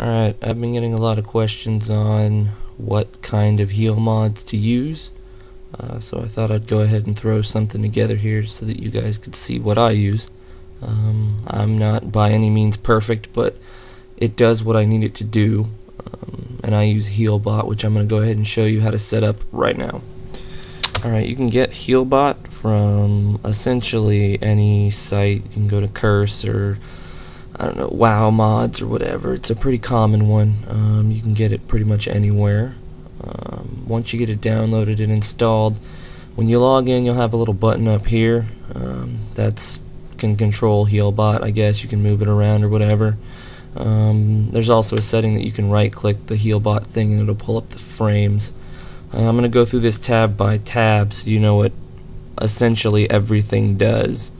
Alright, I've been getting a lot of questions on what kind of heal mods to use, so I thought I'd go ahead and throw something together here so that you guys could see what I use. I'm not by any means perfect, but it does what I need it to do, and I use HealBot, which I'm going to go ahead and show you how to set up right now. Alright, you can get HealBot from essentially any site. You can go to Curse or I don't know, WoW mods or whatever. It's a pretty common one. You can get it pretty much anywhere. Once you get it downloaded and installed, when you log in, you'll have a little button up here that can control HealBot. I guess you can move it around or whatever. There's also a setting that you can right-click the HealBot thing and it'll pull up the frames. I'm going to go through this tab by tab so you know what essentially everything does.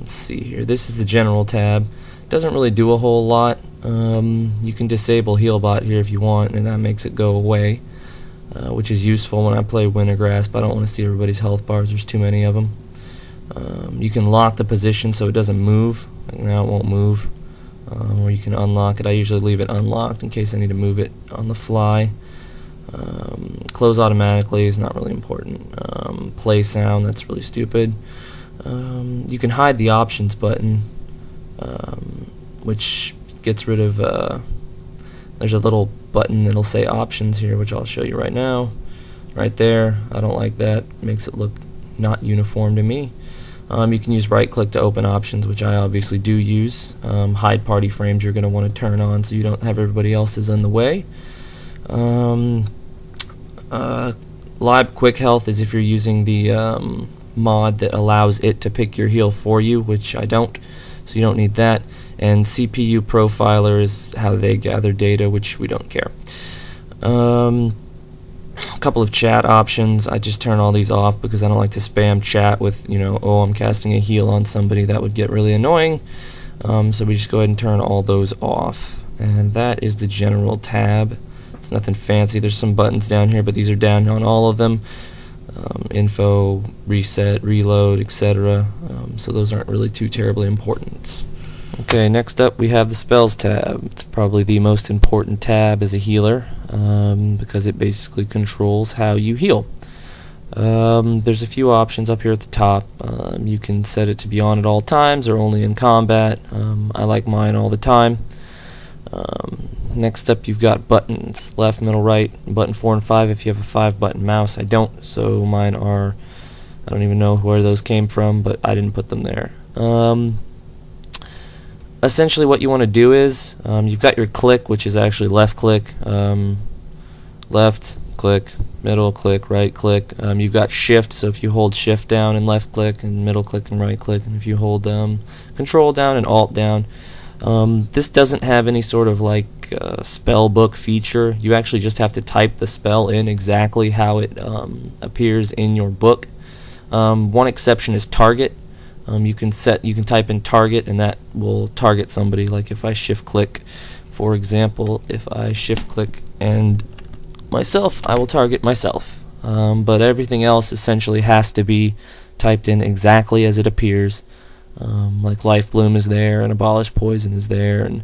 Let's see here. This is the general tab. Doesn't really do a whole lot. You can disable HealBot here if you want, and that makes it go away, which is useful when I play Wintergrasp. I don't want to see everybody's health bars. There's too many of them. You can lock the position so it doesn't move. Like now it won't move. Or you can unlock it. I usually leave it unlocked in case I need to move it on the fly. Close automatically is not really important. Play sound, that's really stupid. You can hide the options button, which gets rid of, there's a little button that'll say options here, which I'll show you right now. Right there, I don't like that, makes it look not uniform to me. You can use right click to open options, which I obviously do use. Hide party frames you're going to want to turn on so you don't have everybody else's in the way. Live quick health is if you're using the mod that allows it to pick your heal for you, which I don't, so you don't need that. And CPU profiler is how they gather data, which we don't care. A couple of chat options. I just turn all these off because I don't like to spam chat with, you know, oh, I'm casting a heal on somebody. That would get really annoying. So we just go ahead and turn all those off. And that is the general tab. It's nothing fancy. There's some buttons down here, but these are down on all of them. Info, reset, reload, etc. So those aren't really too terribly important. Okay, next up we have the spells tab. It's probably the most important tab as a healer because it basically controls how you heal. There's a few options up here at the top. You can set it to be on at all times or only in combat. I like mine all the time. Next up you've got buttons, left, middle, right, button 4 and 5 if you have a 5-button mouse. I don't, so mine are, I don't even know where those came from, but I didn't put them there. Essentially what you want to do is, you've got your click, which is actually left click, left click, middle click, right click. You've got shift, so if you hold shift down and left click, and middle click and right click, and if you hold control down and alt down. This doesn't have any sort of like spell book feature. You actually just have to type the spell in exactly how it appears in your book. One exception is target. You can type in target and that will target somebody. Like if I shift click, for example, if I shift click and myself, I will target myself. But everything else essentially has to be typed in exactly as it appears. Like Life Bloom is there and Abolish Poison is there, and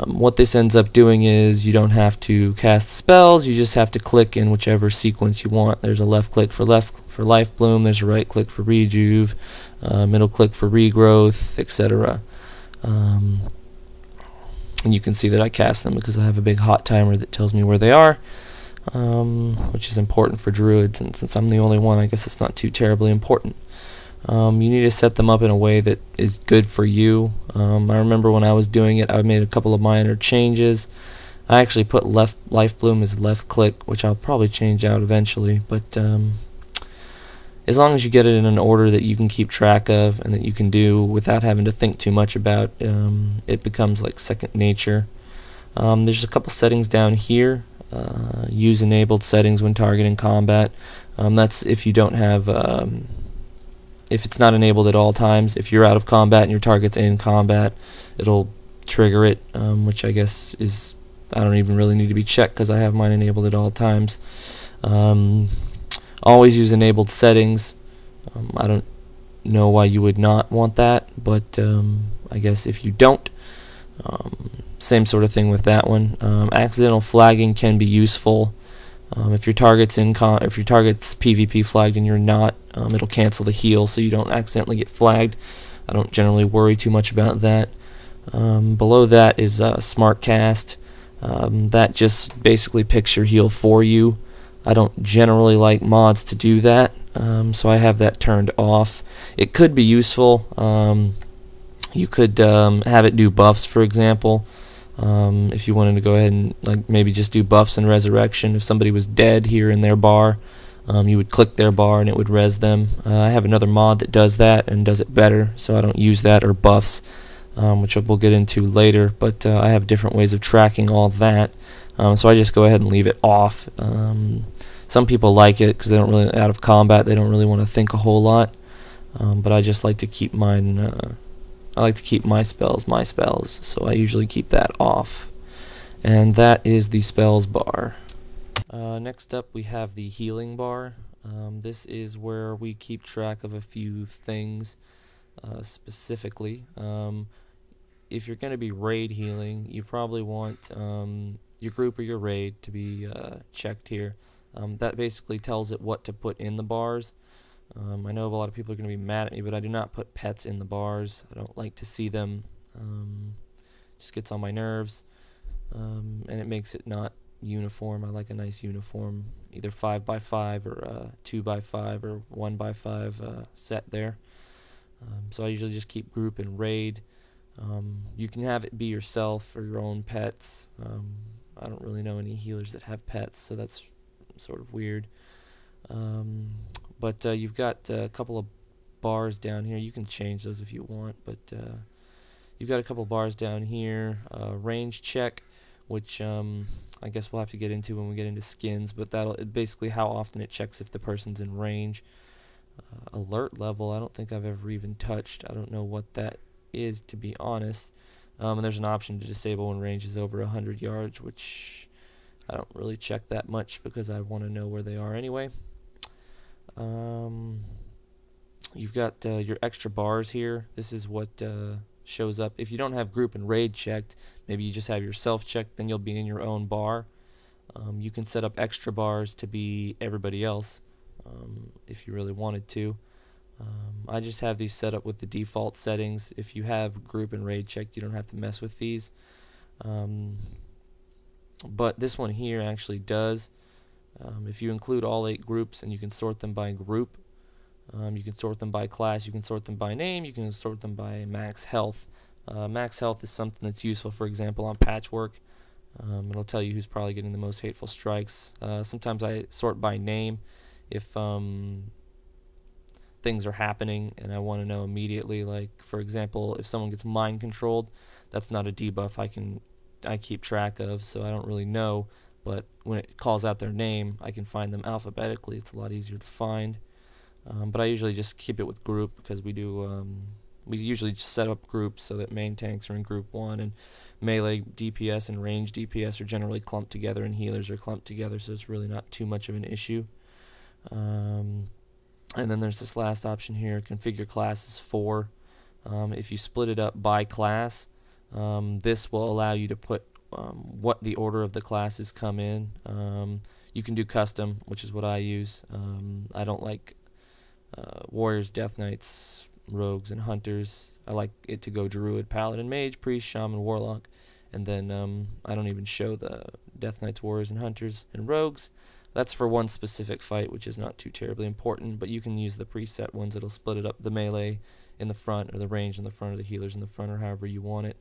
what this ends up doing is you don't have to cast the spells, you just have to click in whichever sequence you want. There's a left click for Life Bloom, there's a right click for Rejuve, middle click for Regrowth, etc. And you can see that I cast them because I have a big hot timer that tells me where they are, which is important for druids, and since I'm the only one, I guess it's not too terribly important. You need to set them up in a way that is good for you. I remember when I was doing it, I made a couple of minor changes. I actually put Life Bloom as left click, which I'll probably change out eventually, but as long as you get it in an order that you can keep track of and that you can do without having to think too much about, it becomes like second nature. There's a couple settings down here. Use enabled settings when targeting combat. That's if you don't have if it's not enabled at all times. If you're out of combat and your target's in combat, it'll trigger it, which I guess is, I don't even really need to be checked because I have mine enabled at all times. Always use enabled settings. I don't know why you would not want that, but I guess if you don't, same sort of thing with that one. Accidental flagging can be useful. If your target's PvP flagged and you're not, it'll cancel the heal so you don't accidentally get flagged. I don't generally worry too much about that. Below that is Smart Cast. That just basically picks your heal for you. I don't generally like mods to do that, so I have that turned off. It could be useful. You could have it do buffs, for example. If you wanted to go ahead and maybe just do buffs and resurrection. If somebody was dead here in their bar, you would click their bar and it would res them. I have another mod that does that and does it better, so I don't use that or buffs, which we'll get into later. But I have different ways of tracking all that, so I just go ahead and leave it off. Some people like it because they don't really, out of combat, they don't really want to think a whole lot. But I just like to keep mine. I like to keep my spells, so I usually keep that off. And that is the spells bar. Next up we have the healing bar. This is where we keep track of a few things specifically. If you're going to be raid healing, you probably want your group or your raid to be checked here. That basically tells it what to put in the bars. I know a lot of people are going to be mad at me, but I do not put pets in the bars. I don't like to see them. Just gets on my nerves, and it makes it not uniform. I like a nice uniform, either 5x5 or 2x5 or 1x5 set there. So I usually just keep group and raid. You can have it be yourself or your own pets. I don't really know any healers that have pets, so that's sort of weird. But you've got a couple of bars down here. You can change those if you want, but you've got a couple bars down here. Range check, which I guess we'll have to get into when we get into skins, but that'll basically how often it checks if the person's in range. Alert level, I don't think I've ever even touched. I don't know what that is, to be honest. And there's an option to disable when range is over 100 yards, which I don't really check that much because I want to know where they are anyway. You've got your extra bars here. This is what shows up. If you don't have group and raid checked, maybe you just have yourself checked, then you'll be in your own bar. You can set up extra bars to be everybody else if you really wanted to. I just have these set up with the default settings. If you have group and raid checked, you don't have to mess with these. But this one here actually does. If you include all 8 groups and you can sort them by group, you can sort them by class, you can sort them by name, you can sort them by max health. Max health is something that's useful, for example, on patchwork. It'll tell you who's probably getting the most hateful strikes. Sometimes I sort by name if things are happening and I want to know immediately. Like, for example, if someone gets mind controlled, that's not a debuff I keep track of, so I don't really know. But when it calls out their name, I can find them alphabetically. It's a lot easier to find. But I usually just keep it with group because we usually just set up groups so that main tanks are in group 1 and melee DPS and range DPS are generally clumped together and healers are clumped together, so it's really not too much of an issue. And then there's this last option here, configure classes for. If you split it up by class, this will allow you to put what the order of the classes come in. You can do custom, which is what I use. I don't like warriors, death knights, rogues, and hunters. I like it to go druid, paladin, mage, priest, shaman, warlock, and then I don't even show the death knights, warriors, and hunters and rogues. That's for one specific fight, which is not too terribly important, but you can use the preset ones that'll split it up, the melee in the front or the range in the front or the healers in the front or however you want it.